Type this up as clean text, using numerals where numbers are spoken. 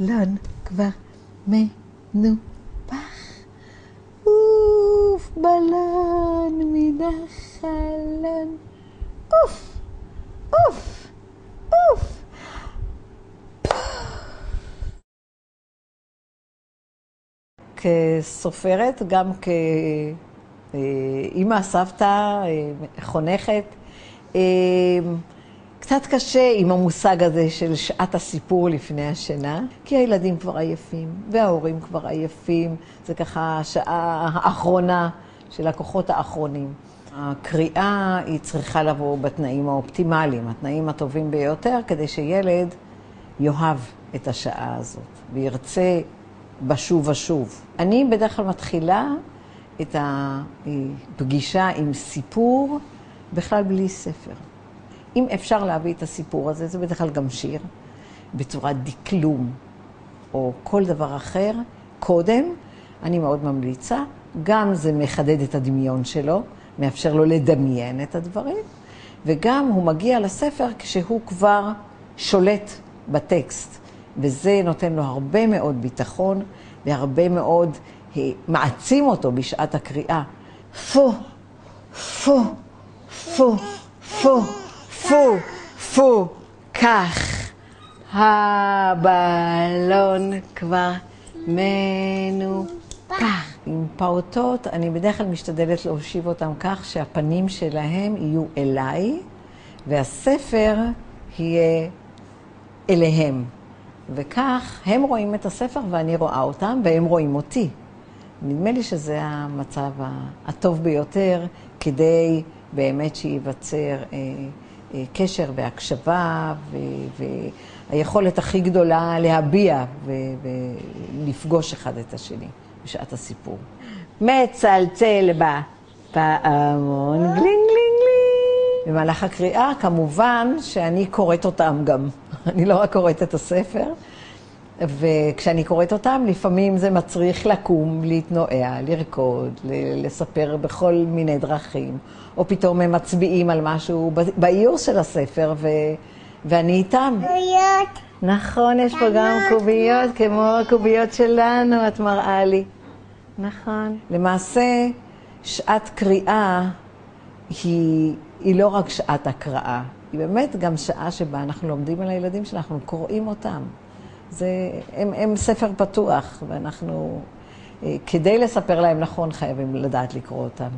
הבלון כבר מנופח. אוף, בלון מן החלון. אוף, אוף, אוף. כסופרת, גם כאמא, סבתא, חונכת, קצת קשה עם המושג הזה של שעת הסיפור לפני השינה, כי הילדים כבר עייפים וההורים כבר עייפים. זה ככה השעה האחרונה של הכוחות האחרונים. הקריאה היא צריכה לבוא בתנאים האופטימליים, התנאים הטובים ביותר, כדי שילד יאהב את השעה הזאת וירצה בשוב ושוב. אני בדרך כלל מתחילה את הפגישה עם סיפור בכלל בלי ספר. אם אפשר להביא את הסיפור הזה, זה בדרך כלל גם שיר, בצורת דקלום או כל דבר אחר, קודם, אני מאוד ממליצה, גם זה מחדד את הדמיון שלו, מאפשר לו לדמיין את הדברים, וגם הוא מגיע לספר כשהוא כבר שולט בטקסט, וזה נותן לו הרבה מאוד ביטחון, והרבה מאוד מעצים אותו בשעת הקריאה. פו, פו, פו, פו, פו, פו, כך הבלון כבר מנופח. עם פעוטות אני בדרך כלל משתדלת להושיב אותם כך שהפנים שלהם יהיו אליי, והספר יהיה אליהם. וכך הם רואים את הספר ואני רואה אותם, והם רואים אותי. נדמה לי שזה המצב הטוב ביותר, כדי באמת שייווצר קשר והקשבה, והיכולת הכי גדולה להביע ולפגוש אחד את השני בשעת הסיפור. מצלצל בפעמון, גלינג גלינג גלינג. במהלך הקריאה כמובן שאני קוראת אותם גם. אני לא רק קוראת את הספר, וכשאני קוראת אותם לפעמים זה מצריך לקום, להתנועע, לרקוד, לספר בכל מיני דרכים, או פתאום הם מצביעים על משהו באיור של הספר ואני איתם. קוביות. נכון, יש פה גם קוביות, כמו הקוביות שלנו, את מראה לי. נכון. למעשה, שעת קריאה היא לא רק שעת הקראה, היא באמת גם שעה שבה אנחנו לומדים על הילדים שאנחנו קוראים אותם. הם ספר פתוח, ואנחנו, כדי לספר להם נכון, חייבים לדעת לקרוא אותם.